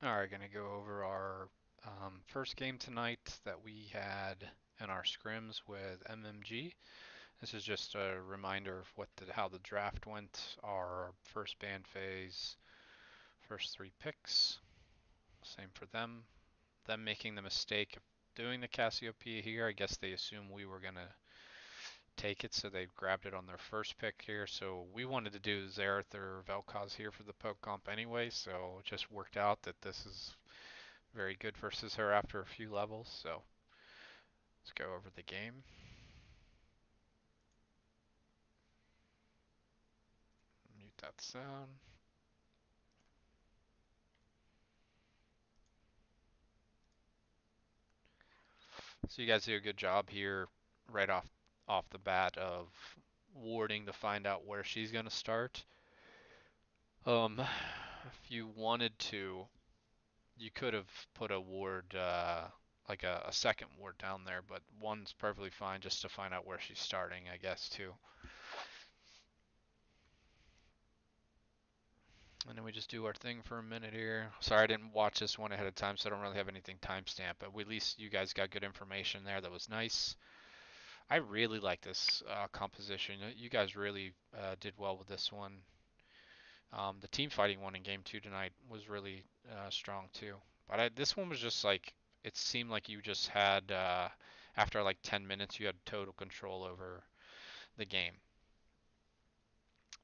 Alright, gonna go over our first game tonight that we had in our scrims with MMG. This is just a reminder of how the draft went. Our first ban phase, first three picks, same for them. Them making the mistake of doing the Cassiopeia here. I guess they assumed we were gonna take it, so they grabbed it on their first pick here. So we wanted to do Xerath or Vel'Koz here for the poke comp anyway, so it just worked out that this is very good versus her after a few levels. So let's go over the game. Mute that sound. So you guys do a good job here right off the bat of warding to find out where she's gonna start. If you wanted to, you could have put a ward, like a second ward down there, but one's perfectly fine just to find out where she's starting, I guess, too. And then we just do our thing for a minute here. Sorry I didn't watch this one ahead of time, so I don't really have anything timestamped, but at least you guys got good information there. That was nice. I really like this composition. You guys really did well with this one. The team fighting one in game two tonight was really strong too. But this one was just like, it seemed like you just had, after like 10 minutes, you had total control over the game.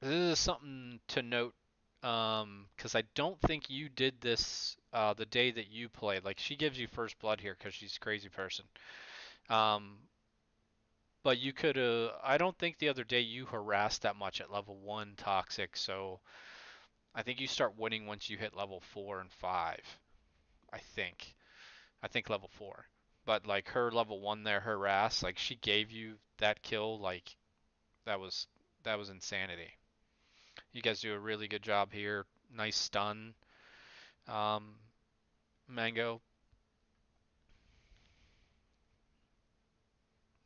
This is something to note because I don't think you did this the day that you played. Like she gives you first blood here because she's a crazy person. Um, but you could I don't think the other day you harassed that much at level one toxic. So I think you start winning once you hit level 4 and 5. I think. I think level 4. But like her level one there, harass, like she gave you that kill. Like that was that was insanity. You guys do a really good job here. Nice stun. Um, Mango,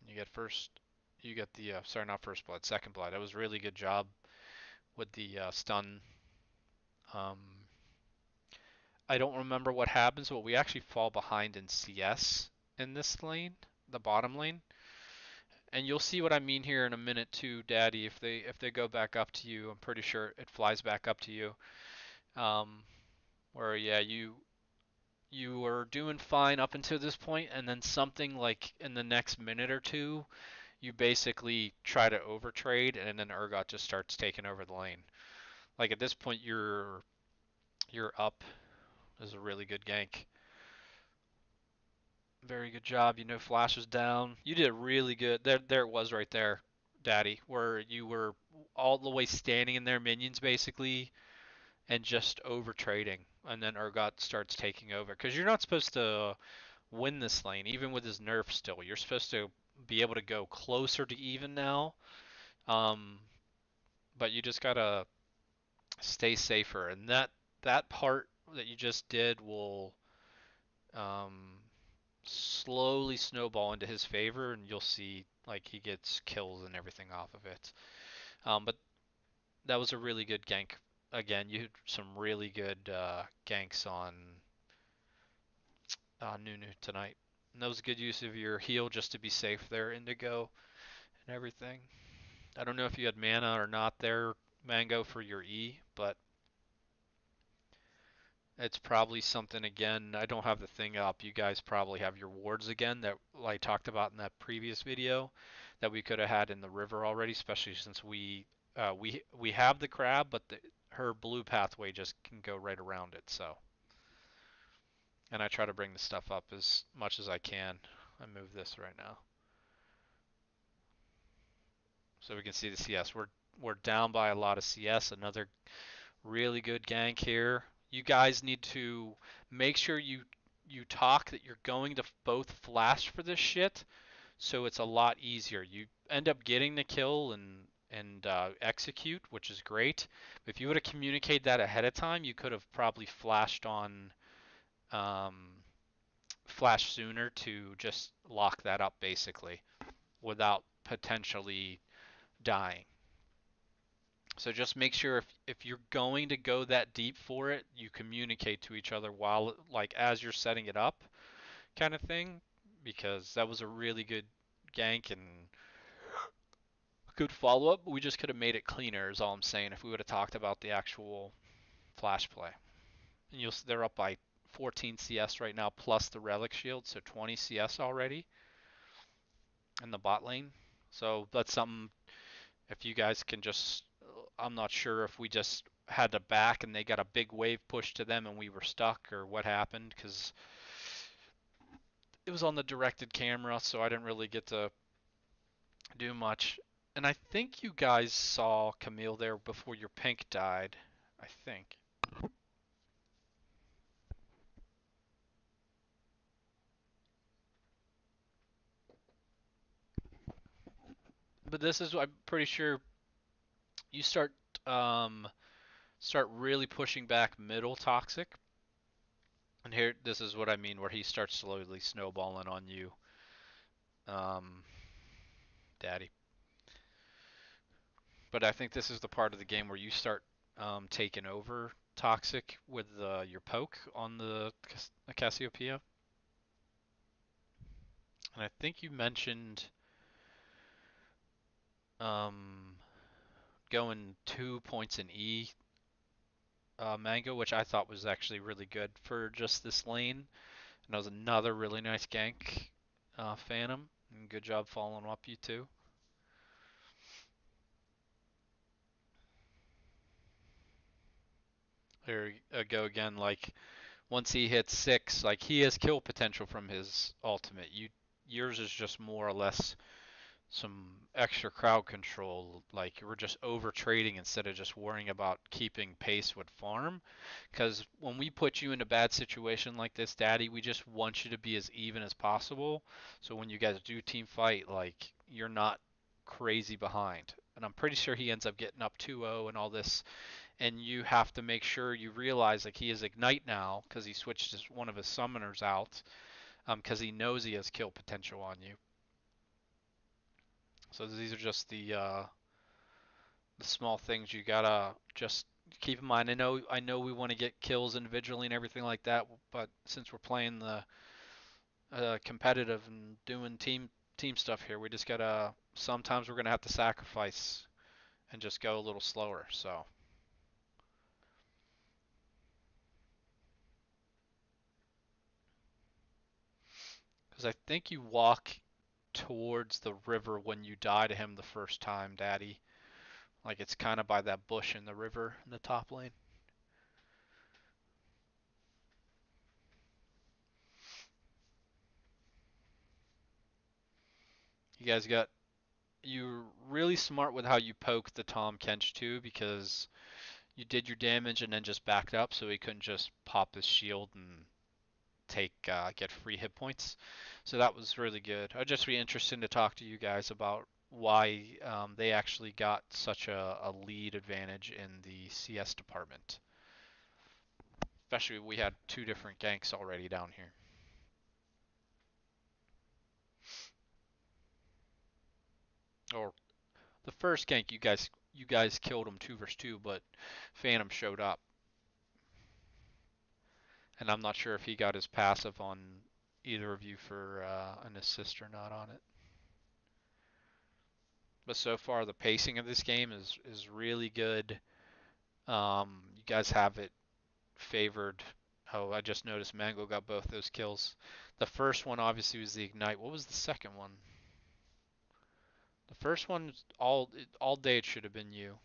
you get first. You get the sorry, not first blood, second blood. That was a really good job with the stun. Um, I don't remember what happens, but we actually fall behind in CS in this lane, the bottom lane, and you'll see what I mean here in a minute too, Daddy. If they go back up to you, I'm pretty sure it flies back up to you. Um, where yeah, you were doing fine up until this point, and then something like in the next minute or two you basically try to overtrade, and then Urgot just starts taking over the lane. Like at this point, you're up. This is a really good gank. Very good job. You know, Flash is down. You did really good. There it was right there, Daddy, where you were all the way standing in their minions basically, and just over trading, and then Urgot starts taking over because you're not supposed to win this lane, even with his nerf still. You're supposed to be able to go closer to even now. Um, but you just gotta stay safer, and that part that you just did will um, slowly snowball into his favor, and you'll see like he gets kills and everything off of it. But that was a really good gank. Again, you had some really good ganks on Nunu tonight. And that was a good use of your heal just to be safe there, Indigo, and everything. I don't know if you had mana or not there, Mango, for your E, but it's probably something again. I don't have the thing up. You guys probably have your wards again that I talked about in that previous video that we could have had in the river already, especially since we have the crab, but her blue pathway just can go right around it. So, and I try to bring the stuff up as much as I can. I move this right now so we can see the CS. We're down by a lot of CS. Another really good gank here. You guys need to make sure you talk that you're going to both flash for this shit, so it's a lot easier. You end up getting the kill and execute, which is great. If you would have communicated that ahead of time, you could have probably flashed on um, flash sooner to just lock that up basically without potentially dying. So just make sure if you're going to go that deep for it, you communicate to each other while like as you're setting it up, kind of thing, because that was a really good gank and good follow up. We just could have made it cleaner, is all I'm saying. If we would have talked about the actual flash play, and they're up by 14 CS right now, plus the relic shield, so 20 CS already in the bot lane. So that's something. If you guys can just, I'm not sure if we just had to back and they got a big wave pushed to them and we were stuck or what happened, because it was on the directed camera, so I didn't really get to do much. And I think you guys saw Camille there before your pink died. I think. But this is, I'm pretty sure you um start really pushing back middle toxic. And here, this is what I mean, where he starts slowly snowballing on you, um, Daddy. But I think this is the part of the game where you start taking over toxic with your poke on the Cassiopeia. And I think you mentioned um, going 2 points in E Mango, which I thought was actually really good for just this lane. And that was another really nice gank, Phantom. And good job following up, you two. There you go again. Like once he hits 6, like he has kill potential from his ultimate. Yours is just more or less some extra crowd control. Like we're just over trading instead of just worrying about keeping pace with farm. Because when we put you in a bad situation like this, Daddy, we just want you to be as even as possible. So when you guys do team fight, like you're not crazy behind. And I'm pretty sure he ends up getting up 2-0 and all this. And you have to make sure you realize like he is ignite now because he switched one of his summoners out because he knows he has kill potential on you. So these are just the small things you gotta just keep in mind. I know we want to get kills individually and everything like that, but since we're playing the competitive and doing team stuff here, we just gotta sometimes we're gonna have to sacrifice and just go a little slower. So because I think you walk towards the river when you die to him the first time, Daddy. Like it's kind of by that bush in the river in the top lane. You guys got you're really smart with how you poke the Tom Kench too, because you did your damage and then just backed up so he couldn't just pop his shield and take get free hit points. So that was really good. I'd just be interested to talk to you guys about why they actually got such a lead advantage in the CS department. Especially we had two different ganks already down here. Or the first gank you guys killed him 2 versus 2, but Phantom showed up, and I'm not sure if he got his passive on either of you for an assist or not on it. But so far the pacing of this game is really good. You guys have it favored. Oh, I just noticed Mango got both those kills. The first one obviously was the ignite. What was the second one? The first one all day it should have been you.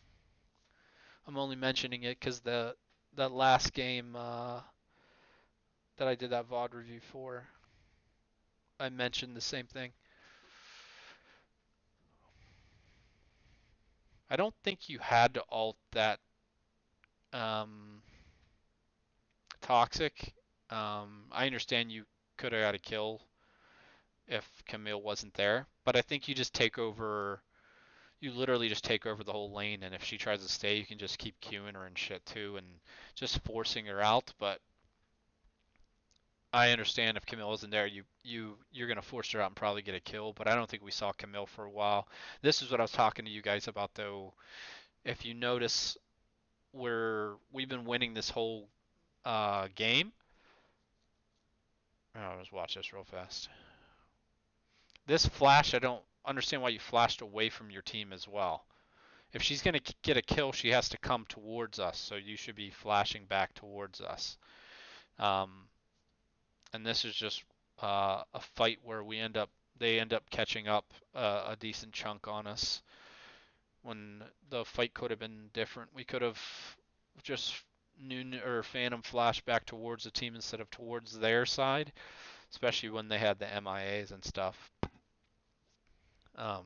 I'm only mentioning it because that last game that I did that VOD review for, I mentioned the same thing. I don't think you had to alt that um, toxic. I understand you could have got a kill if Camille wasn't there, but I think you just take over. You literally just take over the whole lane, and if she tries to stay, you can just keep queuing her and shit too, and just forcing her out. But I understand if Camille isn't there, you're gonna force her out and probably get a kill. But I don't think we saw Camille for a while. This is what I was talking to you guys about though. If you notice, we've been winning this whole game. Oh, I'll just watch this real fast. This flash, I don't understand why you flashed away from your team as well. If she's going to get a kill, she has to come towards us, so you should be flashing back towards us. Um, and this is just a fight where they end up catching up a decent chunk on us when the fight could have been different. We could have just noon or Phantom flash back towards the team instead of towards their side, especially when they had the MIAs and stuff. Um,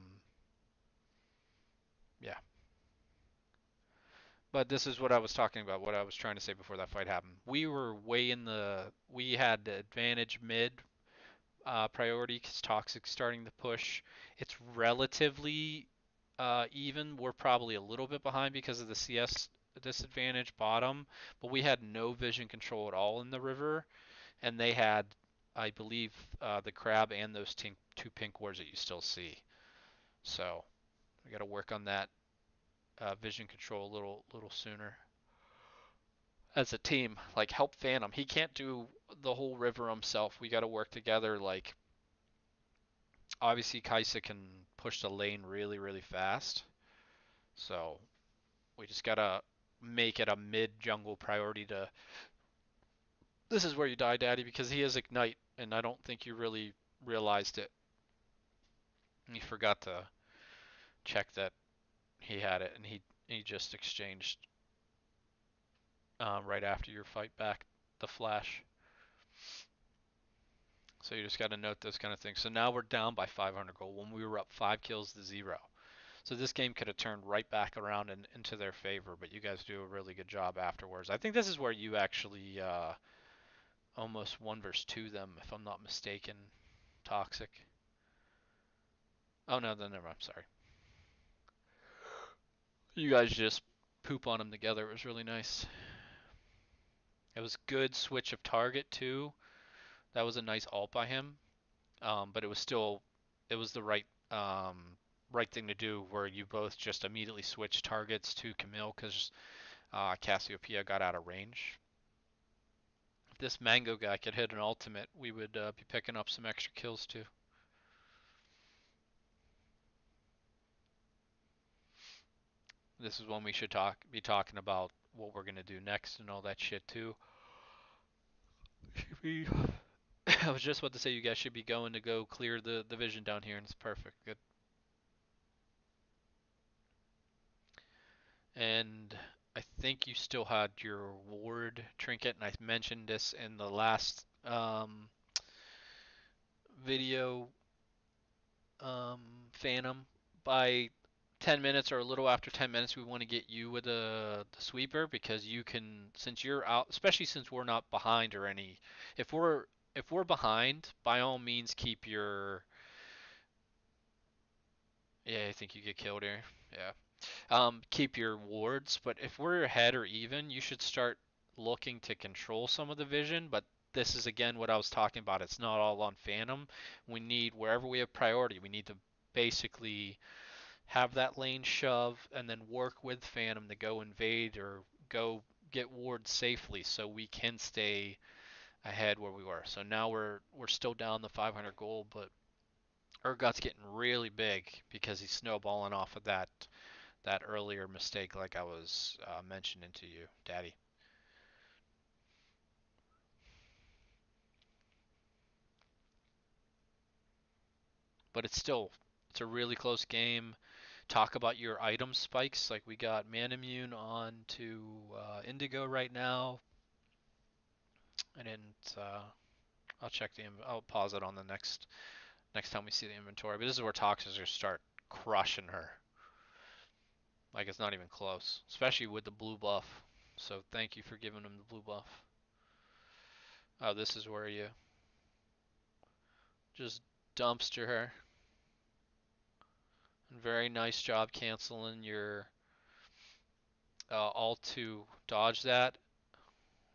yeah, but this is what I was talking about. What I was trying to say before that fight happened. We had the advantage mid priority because Toxic's starting to push. It's relatively even. We're probably a little bit behind because of the CS disadvantage bottom, but we had no vision control at all in the river, and they had, I believe, the crab and those two pink wards that you still see. So we got to work on that vision control a little sooner as a team. Like help Phantom. He can't do the whole river himself. We got to work together. Like obviously Kaisa can push the lane really really fast. So we just gotta make it a mid jungle priority to. This is where you die, Daddy, because he has ignite, and I don't think you really realized it. You forgot to check that he had it, and he just exchanged right after your fight back the flash. So you just got to note those kind of things. So now we're down by 500 gold when we were up 5 kills to 0. So this game could have turned right back around and into their favor, but you guys do a really good job afterwards. I think this is where you actually almost 1 versus 2 them, if I'm not mistaken. Toxic. Oh no, then never. I'm sorry. You guys just poop on them together. It was really nice. It was good switch of target too. That was a nice ult by him. But it was still, it was the right thing to do where you both just immediately switch targets to Camille because Cassiopeia got out of range. If this Mango guy could hit an ultimate, we would be picking up some extra kills too. This is when we should be talking about what we're gonna do next and all that shit too. I was just about to say you guys should be going to go clear the vision down here, and it's perfect. Good. And I think you still had your ward trinket, and I mentioned this in the last video, Phantom. By 10 minutes or a little after 10 minutes, we want to get you with the sweeper because you can, since you're out, especially since we're not behind or any. If we're if we're behind, by all means keep your. Yeah, I think you get killed here. Yeah. Keep your wards, but if we're ahead or even, you should start looking to control some of the vision. But this is again what I was talking about. It's not all on Phantom. We need, wherever we have priority, we need to basically have that lane shove and then work with Phantom to go invade or go get wards safely so we can stay ahead where we were. So now we're still down the 500 gold, but Urgot's getting really big because he's snowballing off of that earlier mistake like I was mentioning to you, Daddy. But it's a really close game. Talk about your item spikes. Like we got Man Immune on to Indigo right now. And then I'll check I'll pause it on the next time we see the inventory. But this is where Toxics start crushing her. Like it's not even close, especially with the blue buff. So thank you for giving him the blue buff. Oh, this is where you just dumpster her. Very nice job canceling your alt to dodge that,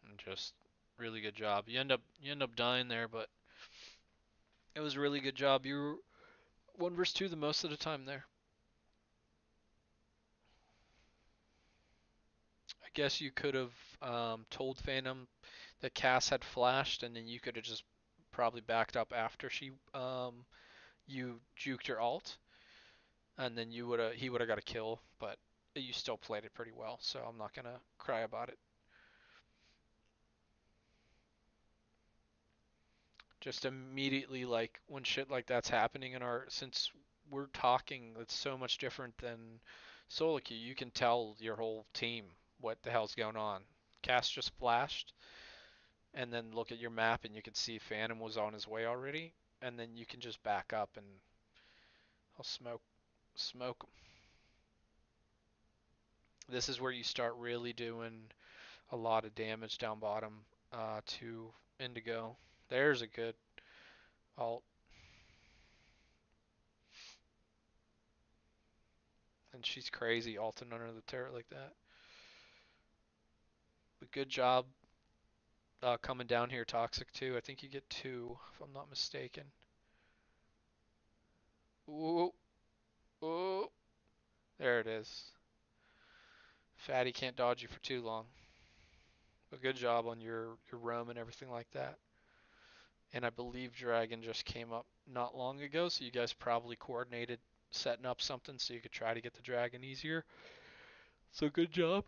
and just really good job. You end up dying there, but it was a really good job. You were 1 versus 2 the most of the time there. guess you could have told Phantom that Cass had flashed, and then you could have just probably backed up after you juked your ult, and then he would have got a kill, but you still played it pretty well, so I'm not gonna cry about it. Just immediately, like when shit like that's happening in our, since we're talking, it's so much different than solo queue. You can tell your whole team what the hell's going on. Cass just flashed, and then look at your map and you can see Phantom was on his way already, and then you can just back up and I'll smoke 'em. This is where you start really doing a lot of damage down bottom to Indigo. There's a good ult, and she's crazy ulting under the turret like that. But good job coming down here, Toxic too. I think you get two, if I'm not mistaken. Ooh, ooh, there it is. Fatty can't dodge you for too long. But good job on your roam and everything like that. And I believe Dragon just came up not long ago, so you guys probably coordinated setting up something so you could try to get the Dragon easier. So good job.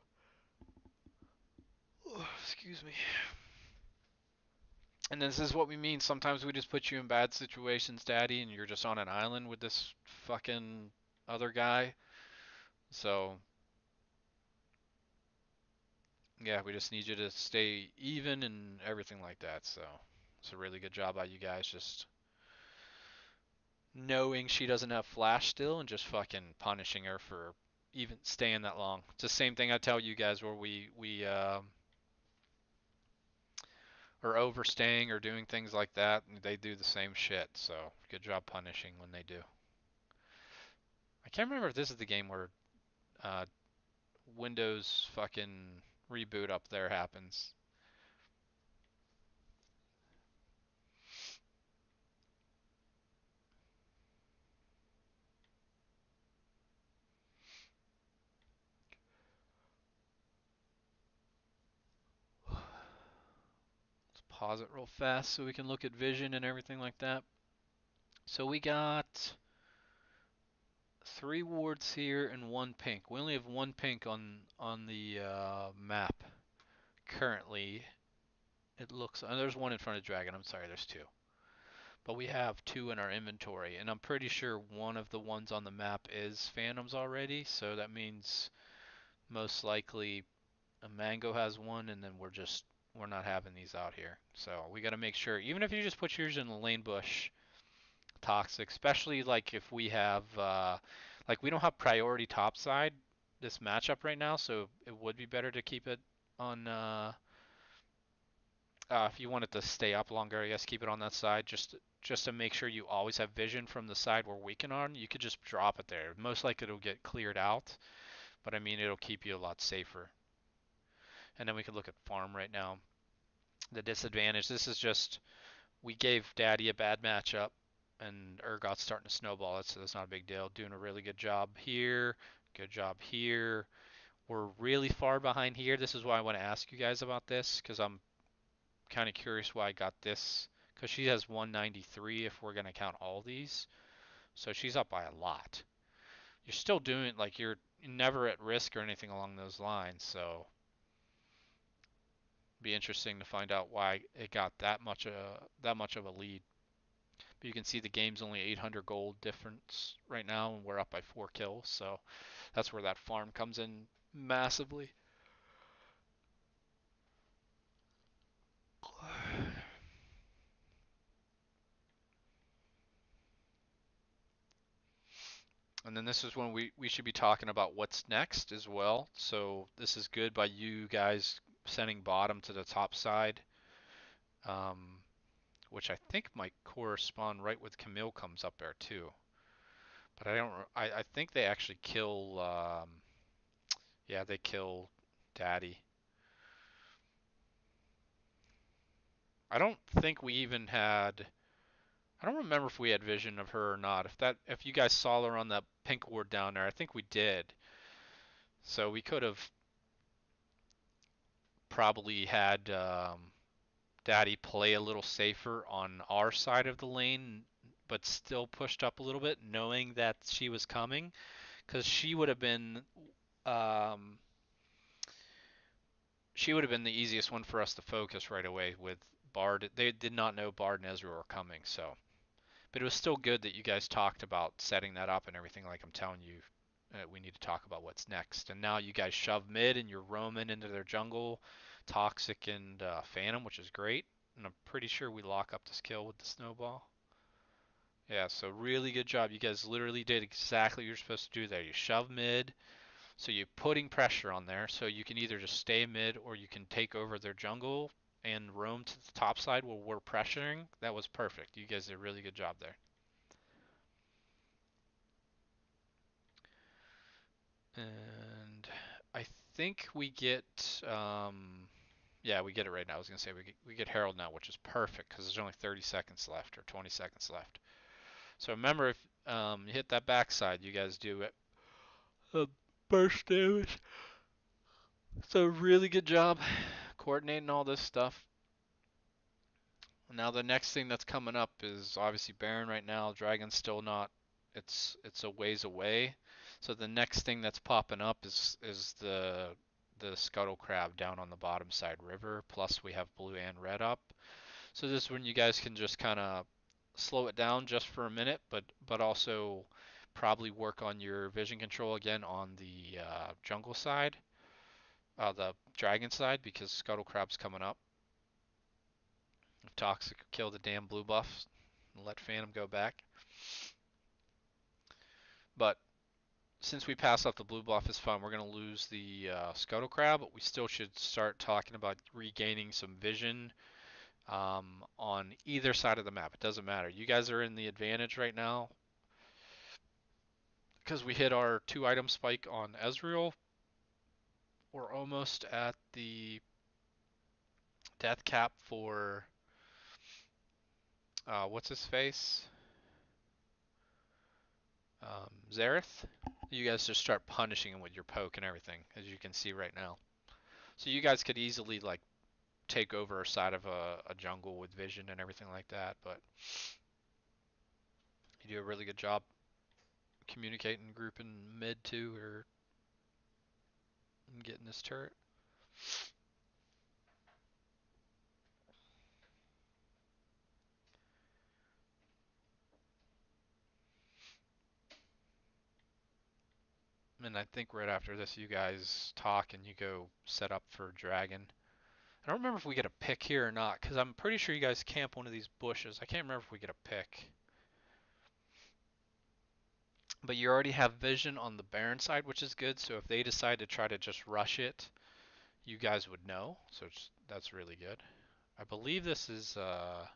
Oh, excuse me. And this is what we mean. Sometimes we just put you in bad situations, Daddy, and you're just on an island with this fucking other guy. So yeah, we just need you to stay even and everything like that. So it's a really good job by you guys, just knowing she doesn't have flash still and just fucking punishing her for even staying that long. It's the same thing I tell you guys where we are overstaying or doing things like that, and they do the same shit. So good job punishing when they do. I can't remember if this is the game where uh, Windows fucking reboot up there happens. Let's pause it real fast so we can look at vision and everything like that. So we got three wards here and one pink. We only have one pink on the map currently. It looks, there's one in front of Dragon. I'm sorry, there's two. But we have two in our inventory, and I'm pretty sure one of the ones on the map is Phantoms already. So that means most likely a Mango has one, and then we're not having these out here. So we got to make sure, even if you just put yours in the lane bush, Toxic, especially like if we have like we don't have priority topside this matchup right now, so it would be better to keep it on if you want it to stay up longer, I guess keep it on that side just to make sure you always have vision from the side we're weakened on. You could just drop it there. Most likely it'll get cleared out, but I mean it'll keep you a lot safer. And then we could look at farm right now. The disadvantage, this is just we gave Daddy a bad matchup and Urgot's starting to snowball it, so that's not a big deal. Doing a really good job here, good job here. We're really far behind here. This is why I want to ask you guys about this, because I'm kind of curious why I got this. Because she has 193 if we're going to count all these. So she's up by a lot. You're still doing, like, you're never at risk or anything along those lines, so it'd be interesting to find out why it got that much of a lead. But you can see the game's only 800 gold difference right now, and we're up by 4 kills, so that's where that farm comes in massively. And then this is when we should be talking about what's next as well. So this is good by you guys sending bottom to the top side, um, which I think might correspond right with Camille comes up there too. But I don't. I think they actually kill. Yeah, they kill Daddy. I don't think we even had. I don't remember if we had vision of her or not. If you guys saw her on that pink ward down there, I think we did. So we could have probably had Daddy play a little safer on our side of the lane, but still pushed up a little bit, knowing that she was coming, because um, she would have been the easiest one for us to focus right away with Bard. They did not know Bard and Ezra were coming, so. But it was still good that you guys talked about setting that up and everything. Like I'm telling you, we need to talk about what's next. And now you guys shove mid and you're roaming into their jungle, Toxic and Phantom, which is great. And I'm pretty sure we lock up this kill with the snowball. Yeah, so really good job. You guys literally did exactly what you're supposed to do there. You shove mid, so you're putting pressure on there. So you can either just stay mid or you can take over their jungle and roam to the top side where we're pressuring. That was perfect. You guys did a really good job there. And I think we get, yeah, we get it right now. I was gonna say we get Herald now, which is perfect because there's only 30 seconds left or 20 seconds left. So remember, if you hit that backside, you guys do it. Burst damage. So really good job coordinating all this stuff. Now the next thing that's coming up is obviously Baron right now. Dragon's still not. It's a ways away. So the next thing that's popping up is the scuttle crab down on the bottom side river. Plus we have blue and red up. So this is when you guys can just kind of slow it down just for a minute, but also probably work on your vision control again on the jungle side, the dragon side, because scuttle crab's coming up. If Toxic kill the damn blue buffs and let Phantom go back. But since we pass off the blue buff is fun, we're going to lose the Scuttle Crab, but we still should start talking about regaining some vision on either side of the map. It doesn't matter. You guys are in the advantage right now because we hit our 2 item spike on Ezreal. We're almost at the death cap for what's his face? Xerath. You guys just start punishing him with your poke and everything, as you can see right now. So you guys could easily like take over a side of a jungle with vision and everything like that, but you do a really good job communicating, grouping mid too, or getting this turret. And I think right after this, you guys talk and you go set up for dragon. I don't remember if we get a pick here or not, because I'm pretty sure you guys camp one of these bushes. I can't remember if we get a pick. But you already have vision on the Baron side, which is good. So if they decide to try to just rush it, you guys would know. So that's really good. I believe this is the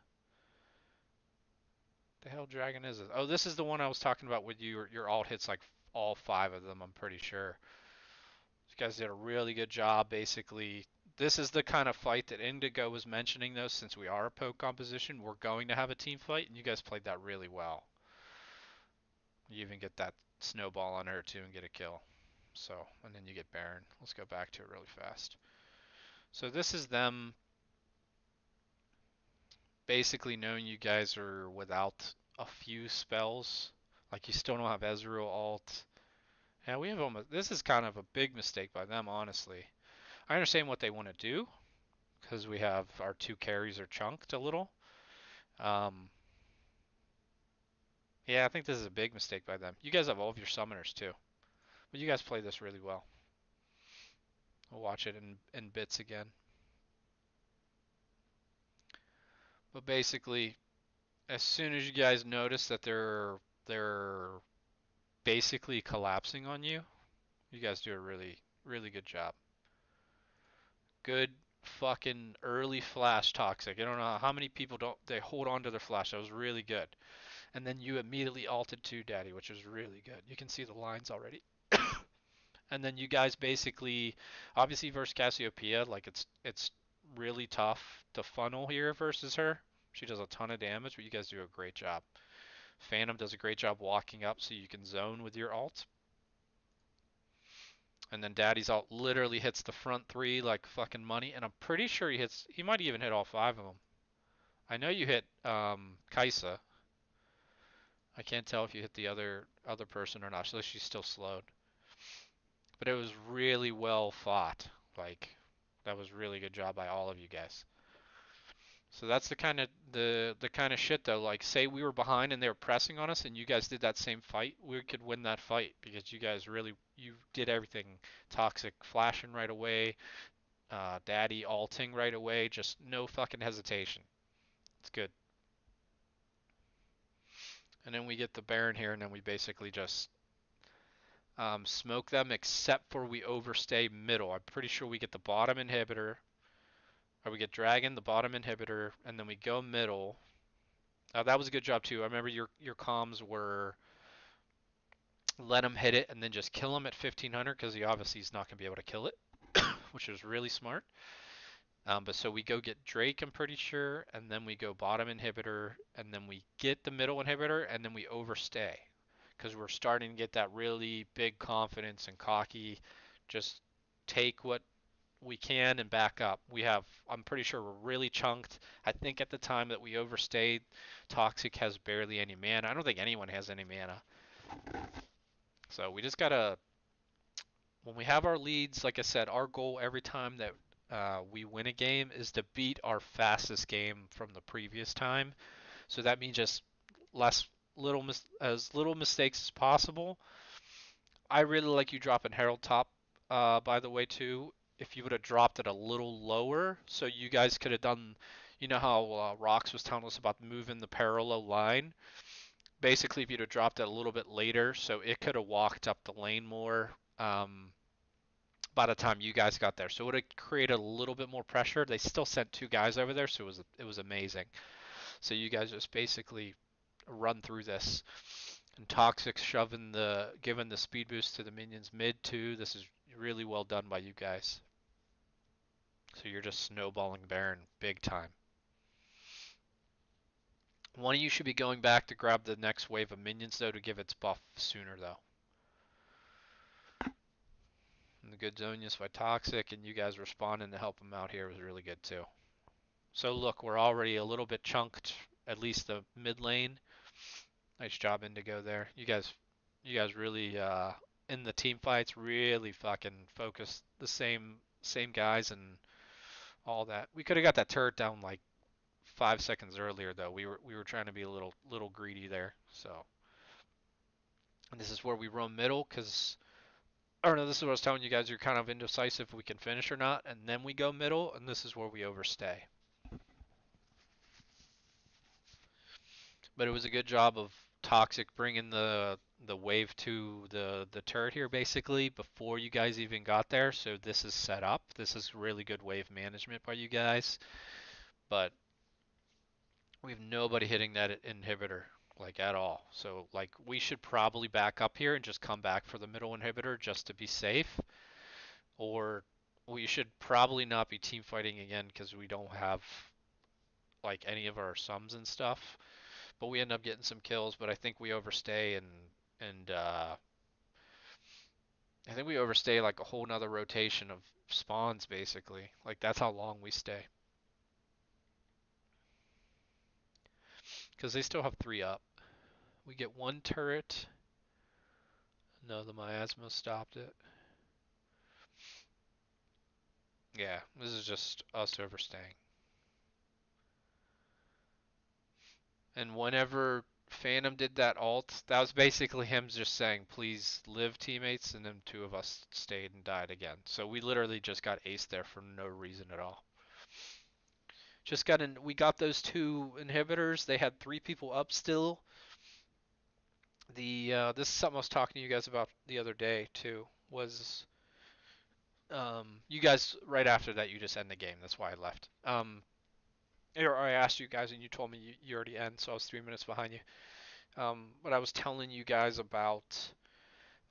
hell dragon is it? Oh, this is the one I was talking about with you. Your alt hits like all 5 of them. I'm pretty sure. You guys did a really good job. Basically, this is the kind of fight that Indigo was mentioning, though. Since we are a poke composition, we're going to have a team fight, and you guys played that really well. You even get that snowball on her too and get a kill. So, and then you get Baron. Let's go back to it really fast. So this is them basically knowing you guys are without a few spells. Like you still don't have Ezreal alt. Yeah, we have almost. This is kind of a big mistake by them, honestly. I understand what they want to do because we have our 2 carries are chunked a little. Um, yeah, I think this is a big mistake by them. You guys have all of your summoners too, but you guys play this really well. We'll watch it in bits again. But basically, as soon as you guys notice that they're basically collapsing on you, you guys do a really good job. Good fucking early flash Toxic. I don't know how many people don't they hold on to their flash. That was really good. And then you immediately alted to Daddy, which was really good. You can see the lines already. And then you guys basically, obviously versus Cassiopeia, like it's really tough to funnel here versus her. She does a ton of damage, but you guys do a great job. Phantom does a great job walking up so you can zone with your alt. And then Daddy's out literally hits the front three like fucking money, and I'm pretty sure he might even hit all five of them. I know you hit Kaisa. I can't tell if you hit the other person or not, so she's still slowed. But it was really well fought. Like that was really good job by all of you guys. So that's the kind of shit though. Like say we were behind and they were pressing on us and you guys did that same fight, we could win that fight because you guys really you did everything. Toxic flashing right away, Daddy alting right away, just no fucking hesitation. It's good. And then we get the Baron here and then we basically just smoke them except for we overstay middle. I'm pretty sure we get the bottom inhibitor, or we get Dragon, the bottom inhibitor, and then we go middle. That was a good job too. I remember your comms were let him hit it and then just kill him at 1500 because he obviously is not going to be able to kill it, which was really smart. But so we go get Drake, I'm pretty sure, and then we go bottom inhibitor, and then we get the middle inhibitor, and then we overstay because we're starting to get that really big confidence and cocky. Just take what we can and back up. I'm pretty sure we're really chunked. I think at the time that we overstayed, Toxic has barely any mana. I don't think anyone has any mana. So we just gotta, when we have our leads, like I said, our goal every time that we win a game is to beat our fastest game from the previous time. So that means just less as little mistakes as possible. I really like you dropping Herald top, by the way, too. If you would have dropped it a little lower, so you guys could have done, you know how Rox was telling us about moving the parallel line. Basically, if you'd have dropped it a little bit later, so it could have walked up the lane more by the time you guys got there. So it would have created a little bit more pressure. They still sent two guys over there, so it was amazing. So you guys just basically run through this. And Toxic giving the speed boost to the minions mid too. This is really well done by you guys. So you're just snowballing Baron big time. One of you should be going back to grab the next wave of minions though to give its buff sooner though. And the good Zonius by Toxic and you guys responding to help him out here was really good too. So look, we're already a little bit chunked, at least the mid lane. Nice job Indigo there. You guys really in the team fights really fucking focused the same guys and all that. We could have got that turret down like 5 seconds earlier though. We were trying to be a little greedy there. So and this is where we roam middle because or no, this is what I was telling you guys. You're kind of indecisive if we can finish or not, and then we go middle, and this is where we overstay. But it was a good job of Toxic bringing the wave to the turret here basically before you guys even got there. So this is set up. This is really good wave management by you guys. But we have nobody hitting that inhibitor like at all. So like we should probably back up here and just come back for the middle inhibitor just to be safe. Or we should probably not be team fighting again because we don't have like any of our sums and stuff. But we end up getting some kills. But I think we overstay and I think we overstay like a whole nother rotation of spawns basically. Like that's how long we stay. Because they still have three up. We get one turret. No, the miasma stopped it. Yeah, this is just us overstaying. And whenever Phantom did that ult, that was basically him just saying, please live teammates, and then two of us stayed and died again. So we literally just got aced there for no reason at all. We got those two inhibitors. They had three people up still. This is something I was talking to you guys about the other day too. Was you guys right after that you just end the game. That's why I left. Or I asked you guys and you told me you already end, so I was 3 minutes behind you. But I was telling you guys about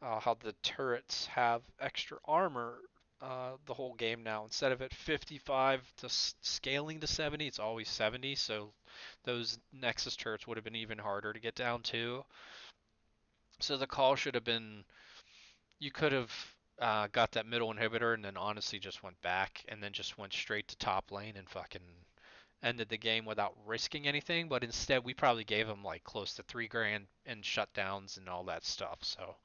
how the turrets have extra armor the whole game now. Instead of at 55 to scaling to 70, it's always 70. So those Nexus turrets would have been even harder to get down to. So the call should have been you could have. got that middle inhibitor, and then honestly just went back, and then just went straight to top lane and fucking ended the game without risking anything. But instead, we probably gave them like close to 3 grand in shutdowns and all that stuff. So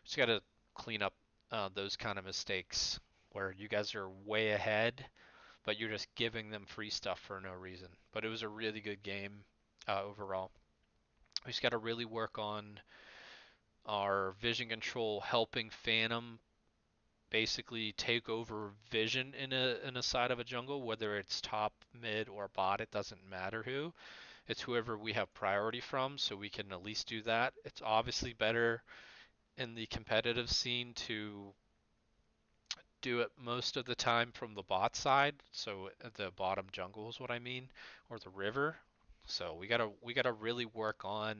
just got to clean up those kind of mistakes where you guys are way ahead, but you're just giving them free stuff for no reason. But it was a really good game overall. We just got to really work on our vision control, helping Phantom basically take over vision in a side of a jungle, whether it's top, mid, or bot. It doesn't matter who. It's whoever we have priority from, so we can at least do that. It's obviously better in the competitive scene to do it most of the time from the bot side, so the bottom jungle is what I mean, or the river. So we gotta really work on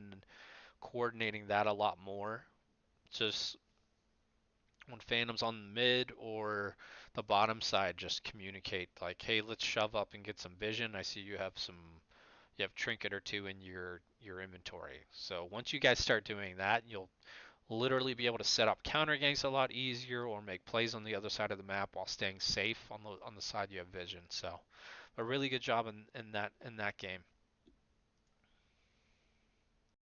coordinating that a lot more. Just when Phantom's on the mid or the bottom side, just communicate like, hey, let's shove up and get some vision. I see you have trinket or two in your inventory. So once you guys start doing that, you'll literally be able to set up counter ganks a lot easier or make plays on the other side of the map while staying safe on the side you have vision. So a really good job in that game.